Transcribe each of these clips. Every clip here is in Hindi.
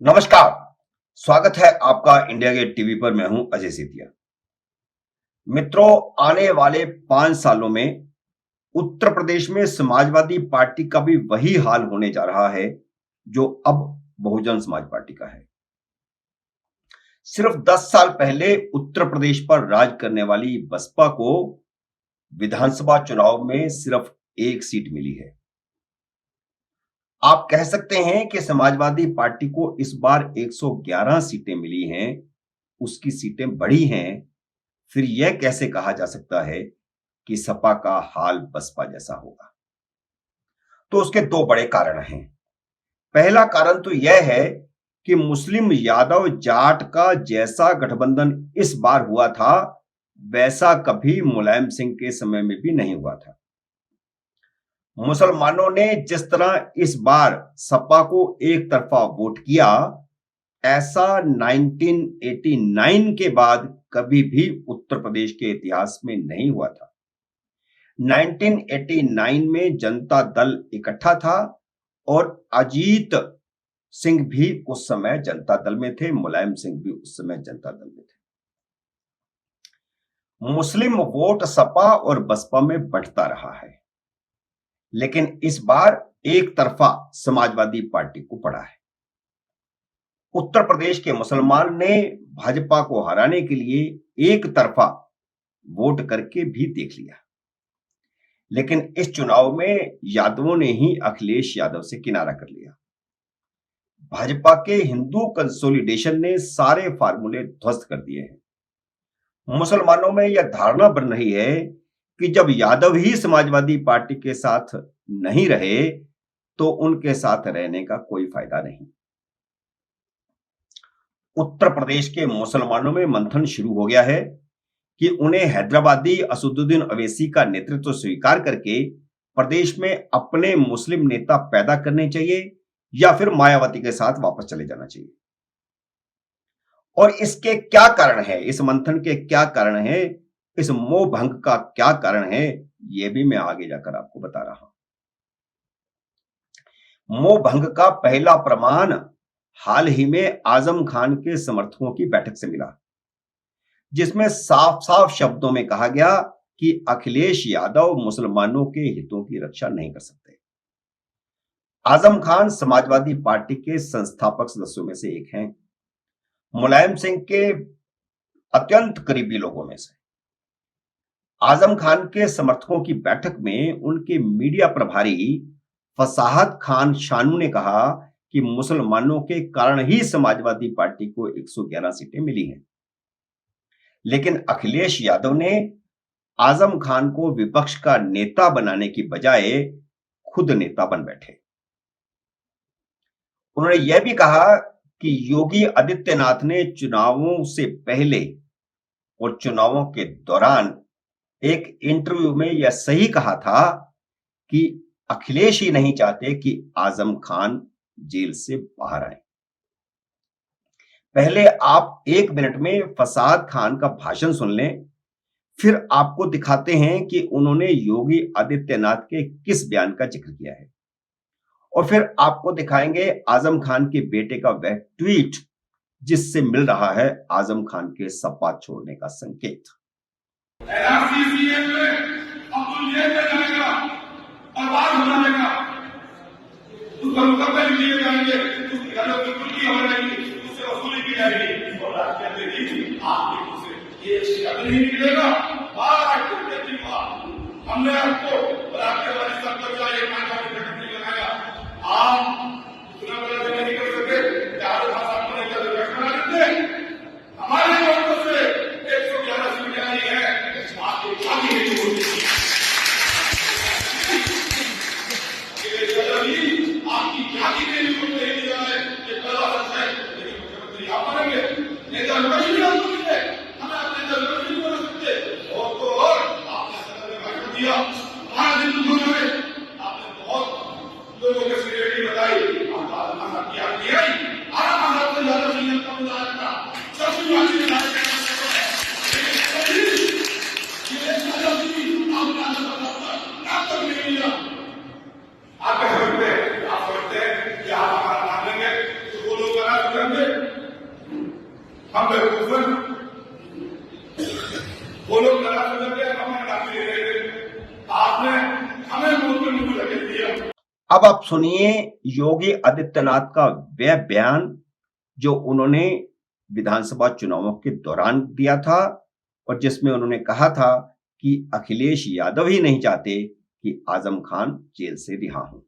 नमस्कार। स्वागत है आपका इंडिया गेट टीवी पर। मैं हूं अजय सेतिया। मित्रों, आने वाले 5 सालों में उत्तर प्रदेश में समाजवादी पार्टी का भी वही हाल होने जा रहा है जो अब बहुजन समाज पार्टी का है। सिर्फ 10 साल पहले उत्तर प्रदेश पर राज करने वाली बसपा को विधानसभा चुनाव में सिर्फ 1 सीट मिली है। आप कह सकते हैं कि समाजवादी पार्टी को इस बार 111 सीटें मिली हैं, उसकी सीटें बढ़ी हैं। फिर यह कैसे कहा जा सकता है कि सपा का हाल बसपा जैसा होगा? तो उसके 2 बड़े कारण हैं। पहला कारण तो यह है कि मुस्लिम यादव जाट का जैसा गठबंधन इस बार हुआ था, वैसा कभी मुलायम सिंह के समय में भी नहीं हुआ था। मुसलमानों ने जिस तरह इस बार सपा को एक तरफा वोट किया, ऐसा 1989 के बाद कभी भी उत्तर प्रदेश के इतिहास में नहीं हुआ था। 1989 में जनता दल इकट्ठा था और अजीत सिंह भी उस समय जनता दल में थे, मुलायम सिंह भी उस समय जनता दल में थे। मुस्लिम वोट सपा और बसपा में बढ़ता रहा है, लेकिन इस बार एक तरफा समाजवादी पार्टी को पड़ा है। उत्तर प्रदेश के मुसलमान ने भाजपा को हराने के लिए एक तरफा वोट करके भी देख लिया, लेकिन इस चुनाव में यादवों ने ही अखिलेश यादव से किनारा कर लिया। भाजपा के हिंदू कंसोलिडेशन ने सारे फार्मूले ध्वस्त कर दिए हैं। मुसलमानों में यह धारणा बन रही है कि जब यादव ही समाजवादी पार्टी के साथ नहीं रहे तो उनके साथ रहने का कोई फायदा नहीं। उत्तर प्रदेश के मुसलमानों में मंथन शुरू हो गया है कि उन्हें हैदराबादी असदुद्दीन अवैसी का नेतृत्व स्वीकार करके प्रदेश में अपने मुस्लिम नेता पैदा करने चाहिए या फिर मायावती के साथ वापस चले जाना चाहिए। और इसके क्या कारण है, इस मंथन के क्या कारण है, इस मोह भंग का क्या कारण है, यह भी मैं आगे जाकर आपको बता रहा हूं। मोह भंग का पहला प्रमाण हाल ही में आजम खान के समर्थकों की बैठक से मिला, जिसमें साफ साफ शब्दों में कहा गया कि अखिलेश यादव मुसलमानों के हितों की रक्षा नहीं कर सकते। आजम खान समाजवादी पार्टी के संस्थापक सदस्यों में से एक हैं, मुलायम सिंह के अत्यंत करीबी लोगों में से। आजम खान के समर्थकों की बैठक में उनके मीडिया प्रभारी फसाहत खान शानू ने कहा कि मुसलमानों के कारण ही समाजवादी पार्टी को 111 सीटें मिली हैं। लेकिन अखिलेश यादव ने आजम खान को विपक्ष का नेता बनाने की बजाय खुद नेता बन बैठे। उन्होंने यह भी कहा कि योगी आदित्यनाथ ने चुनावों से पहले और चुनावों के दौरान एक इंटरव्यू में यह सही कहा था कि अखिलेश ही नहीं चाहते कि आजम खान जेल से बाहर आए। पहले आप 1 मिनट में फसाद खान का भाषण सुन लें, फिर आपको दिखाते हैं कि उन्होंने योगी आदित्यनाथ के किस बयान का जिक्र किया है, और फिर आपको दिखाएंगे आजम खान के बेटे का वह ट्वीट जिससे मिल रहा है आजम खान के सपा छोड़ने का संकेत। हमने आपको आपके वाले सब को चाहिए लगाया। आप चुनाव नहीं कर सकते, हमारे लोगों से 111 सीटें आई है, आपकी शादी नहीं होती। आपकी शादी के लिए मुझे नहीं दिया है, ये पहला सच है। लेकिन मुख्यमंत्री आप बनेंगे, नेता नहीं बन सकते, हमें अपने नेता नहीं बन सकते। और तो और आपने सदन में भाषण दिया, हमारे हिंदुओं में आपने बहुत लोगों के सिक्योरिटी बताई, किया ज्यादा संयम का मुजाहरा था। सबसे अच्छी आप समझते हैं कि आप हमारा मान लेंगे तो वो लोग बना हम बेवकूफ हैं। वो लोग नाराज हो गए, हमारे नाम ले रहे थे, आपने हमें मुंह पे मुंह धकेल दिया। अब आप सुनिए योगी आदित्यनाथ का वह बयान जो उन्होंने विधानसभा चुनावों के दौरान दिया था और जिसमें उन्होंने कहा था कि अखिलेश यादव ही नहीं चाहते कि आजम खान जेल से रिहा हों।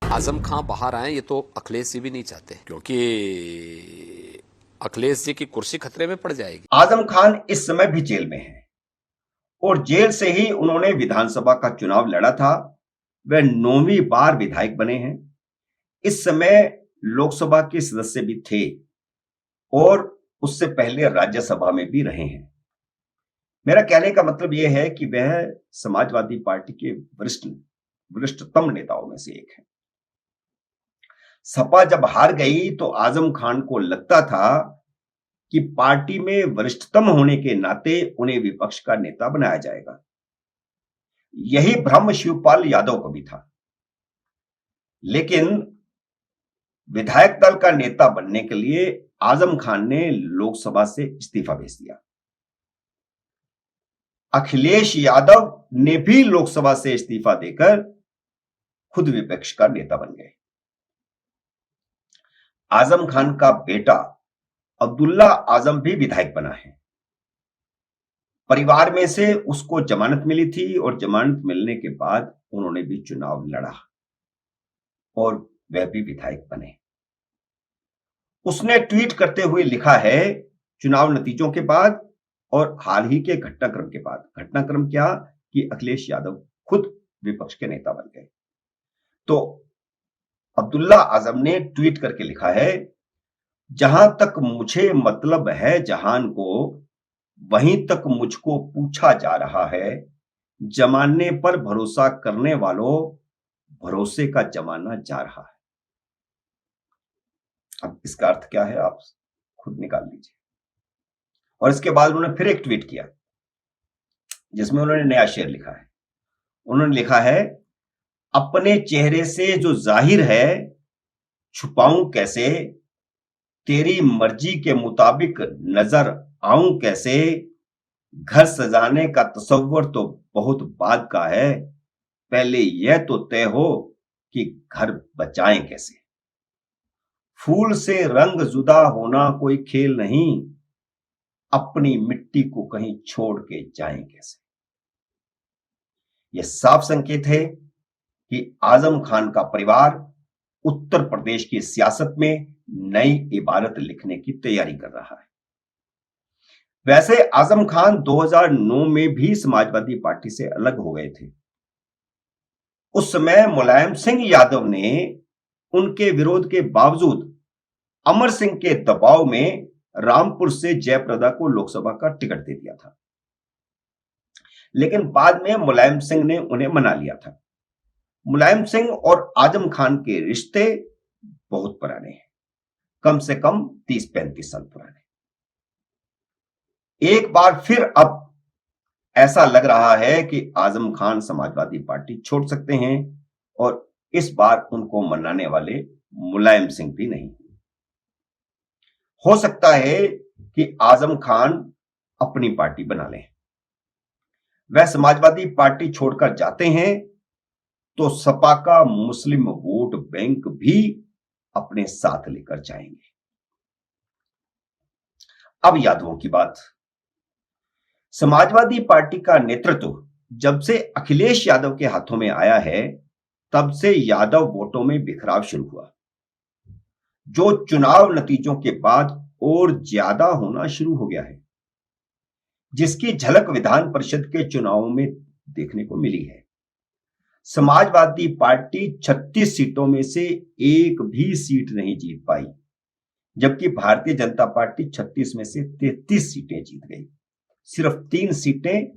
आजम खान बाहर आए ये तो अखिलेश जी भी नहीं चाहते, क्योंकि अखिलेश जी की कुर्सी खतरे में पड़ जाएगी। आजम खान इस समय भी जेल में है और जेल से ही उन्होंने विधानसभा का चुनाव लड़ा था। वह 9वीं बार विधायक बने हैं। इस समय लोकसभा के सदस्य भी थे और उससे पहले राज्यसभा में भी रहे हैं। मेरा कहने का मतलब यह है कि वह समाजवादी पार्टी के वरिष्ठतम नेताओं में से एक है। सपा जब हार गई तो आजम खान को लगता था कि पार्टी में वरिष्ठतम होने के नाते उन्हें विपक्ष का नेता बनाया जाएगा। यही भ्रम शिवपाल यादव को भी था, लेकिन विधायक दल का नेता बनने के लिए आजम खान ने लोकसभा से इस्तीफा भेज दिया। अखिलेश यादव ने भी लोकसभा से इस्तीफा देकर खुद विपक्ष का नेता बन गए। आजम खान का बेटा अब्दुल्ला आजम भी विधायक बना है। परिवार में से उसको जमानत मिली थी और जमानत मिलने के बाद उन्होंने भी चुनाव लड़ा और वह भी विधायक बने। उसने ट्वीट करते हुए लिखा है, चुनाव नतीजों के बाद और हाल ही के घटनाक्रम के बाद। घटनाक्रम क्या कि अखिलेश यादव खुद विपक्ष के नेता बन गए। तो अब्दुल्ला आजम ने ट्वीट करके लिखा है, जहां तक मुझे मतलब है जहान को, वहीं तक मुझको पूछा जा रहा है। जमाने पर भरोसा करने वालों, भरोसे का जमाना जा रहा है। अब इसका अर्थ क्या है आप खुद निकाल लीजिए। और इसके बाद उन्होंने फिर एक ट्वीट किया जिसमें उन्होंने नया शेर लिखा है। उन्होंने लिखा है, अपने चेहरे से जो जाहिर है छुपाऊं कैसे, तेरी मर्जी के मुताबिक नजर आऊं कैसे, घर सजाने का तसव्वुर तो बहुत बाद का है, पहले यह तो तय हो कि घर बचाएं कैसे। फूल से रंग जुदा होना कोई खेल नहीं, अपनी मिट्टी को कहीं छोड़ के जाएं कैसे। यह साफ संकेत है कि आजम खान का परिवार उत्तर प्रदेश की सियासत में नई इबारत लिखने की तैयारी कर रहा है। वैसे आजम खान 2009 में भी समाजवादी पार्टी से अलग हो गए थे। उस समय मुलायम सिंह यादव ने उनके विरोध के बावजूद अमर सिंह के दबाव में रामपुर से जयप्रदा को लोकसभा का टिकट दे दिया था, लेकिन बाद में मुलायम सिंह ने उन्हें मना लिया था। मुलायम सिंह और आजम खान के रिश्ते बहुत पुराने हैं, कम से कम 30-35 साल पुराने। एक बार फिर अब ऐसा लग रहा है कि आजम खान समाजवादी पार्टी छोड़ सकते हैं और इस बार उनको मनाने वाले मुलायम सिंह भी नहीं। हो सकता है कि आजम खान अपनी पार्टी बना लें। वह समाजवादी पार्टी छोड़कर जाते हैं तो सपा का मुस्लिम वोट बैंक भी अपने साथ लेकर जाएंगे। अब यादवों की बात। समाजवादी पार्टी का नेतृत्व जब से अखिलेश यादव के हाथों में आया है, तब से यादव वोटों में बिखराव शुरू हुआ, जो चुनाव नतीजों के बाद और ज्यादा होना शुरू हो गया है, जिसकी झलक विधान परिषद के चुनावों में देखने को मिली है। समाजवादी पार्टी 36 सीटों में से एक भी सीट नहीं जीत पाई, जबकि भारतीय जनता पार्टी 36 में से 33 सीटें जीत गई। सिर्फ 3 सीटें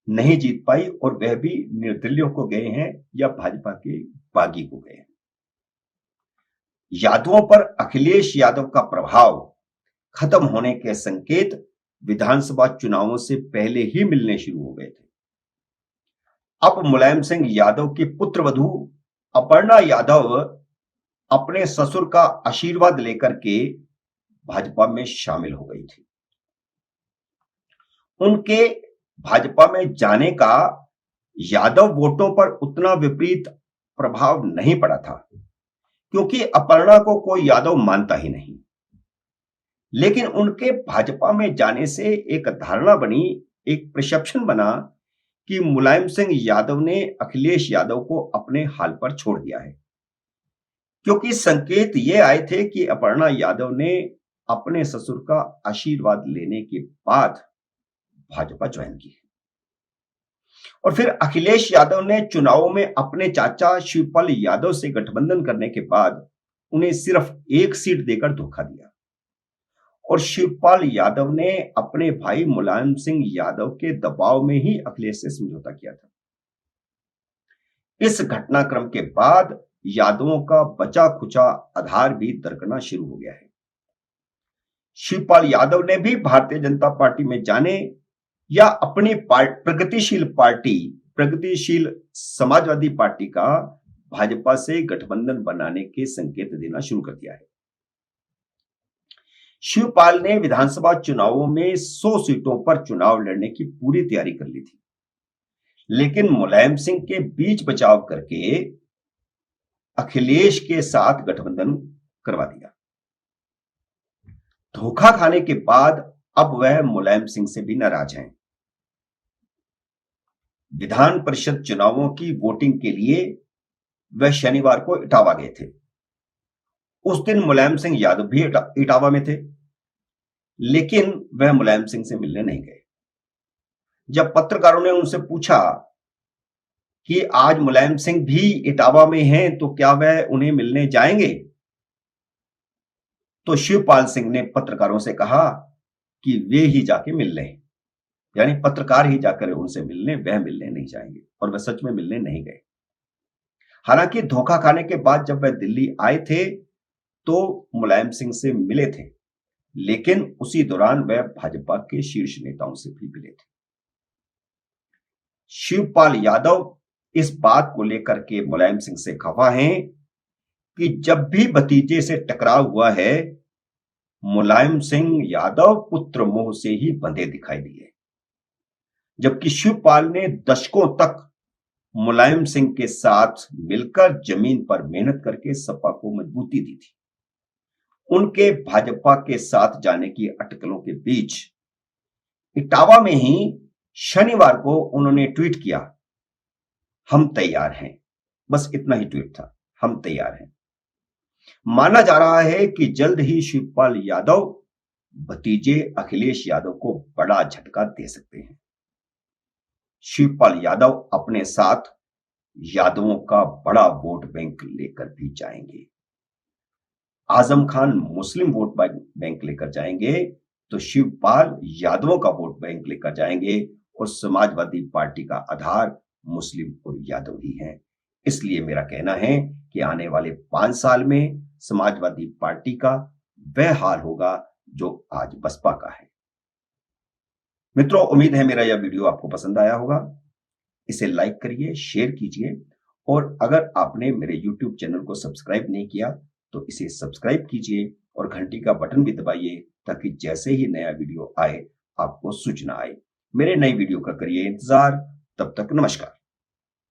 नहीं जीत पाई और वह भी निर्दलीयों को गए हैं या भाजपा के बागी को गए हैं। यादवों पर अखिलेश यादव का प्रभाव खत्म होने के संकेत विधानसभा चुनावों से पहले ही मिलने शुरू हो गए थे। अब मुलायम सिंह यादव की पुत्रवधू अपर्णा यादव अपने ससुर का आशीर्वाद लेकर के भाजपा में शामिल हो गई थी। उनके भाजपा में जाने का यादव वोटों पर उतना विपरीत प्रभाव नहीं पड़ा था, क्योंकि अपर्णा को कोई यादव मानता ही नहीं। लेकिन उनके भाजपा में जाने से एक धारणा बनी, एक परसेप्शन बना कि मुलायम सिंह यादव ने अखिलेश यादव को अपने हाल पर छोड़ दिया है, क्योंकि संकेत ये आए थे कि अपर्णा यादव ने अपने ससुर का आशीर्वाद लेने के बाद भाजपा ज्वाइन की। और फिर अखिलेश यादव ने चुनावों में अपने चाचा शिवपाल यादव से गठबंधन करने के बाद उन्हें सिर्फ एक सीट देकर धोखा दिया, और शिवपाल यादव ने अपने भाई मुलायम सिंह यादव के दबाव में ही अखिलेश से समझौता किया था। इस घटनाक्रम के बाद यादवों का बचा खुचा आधार भी दरकना शुरू हो गया है। शिवपाल यादव ने भी भारतीय जनता पार्टी में जाने या अपनी प्रगतिशील समाजवादी पार्टी का भाजपा से गठबंधन बनाने के संकेत देना शुरू कर दिया है। शिवपाल ने विधानसभा चुनावों में 100 सीटों पर चुनाव लड़ने की पूरी तैयारी कर ली थी, लेकिन मुलायम सिंह के बीच बचाव करके अखिलेश के साथ गठबंधन करवा दिया। धोखा खाने के बाद अब वह मुलायम सिंह से भी नाराज हैं। विधान परिषद चुनावों की वोटिंग के लिए वह शनिवार को इटावा गए थे। उस दिन मुलायम सिंह यादव भी इटावा में थे, लेकिन वह मुलायम सिंह से मिलने नहीं गए। जब पत्रकारों ने उनसे पूछा कि आज मुलायम सिंह भी इटावा में हैं, तो क्या वह उन्हें मिलने जाएंगे, तो शिवपाल सिंह ने पत्रकारों से कहा कि वे ही जाके मिल लें, यानी पत्रकार ही जाकर उनसे मिलने, वह मिलने नहीं जाएंगे। और वह सच में मिलने नहीं गए। हालांकि धोखा खाने के बाद जब वह दिल्ली आए थे तो मुलायम सिंह से मिले थे, लेकिन उसी दौरान वह भाजपा के शीर्ष नेताओं से भी मिले थे। शिवपाल यादव इस बात को लेकर के मुलायम सिंह से खफा हैं कि जब भी भतीजे से टकराव हुआ है, मुलायम सिंह यादव पुत्र मोह से ही बंधे दिखाई दिए, जबकि शिवपाल ने दशकों तक मुलायम सिंह के साथ मिलकर जमीन पर मेहनत करके सपा को मजबूती दी थी। उनके भाजपा के साथ जाने की अटकलों के बीच इटावा में ही शनिवार को उन्होंने ट्वीट किया, हम तैयार हैं। बस इतना ही ट्वीट था, हम तैयार हैं। माना जा रहा है कि जल्द ही शिवपाल यादव भतीजे अखिलेश यादव को बड़ा झटका दे सकते हैं। शिवपाल यादव अपने साथ यादवों का बड़ा वोट बैंक लेकर भी जाएंगे। आजम खान मुस्लिम वोट बैंक लेकर जाएंगे, तो शिवपाल यादवों का वोट बैंक लेकर जाएंगे, और समाजवादी पार्टी का आधार मुस्लिम और यादव ही हैं। इसलिए मेरा कहना है कि आने वाले 5 साल में समाजवादी पार्टी का वह हाल होगा जो आज बसपा का है। मित्रों, उम्मीद है मेरा यह वीडियो आपको पसंद आया होगा। इसे लाइक करिए, शेयर कीजिए, और अगर आपने मेरे YouTube चैनल को सब्सक्राइब नहीं किया तो इसे सब्सक्राइब कीजिए और घंटी का बटन भी दबाइए, ताकि जैसे ही नया वीडियो आए आपको सूचना आए। मेरे नई वीडियो का करिए इंतजार। तब तक नमस्कार।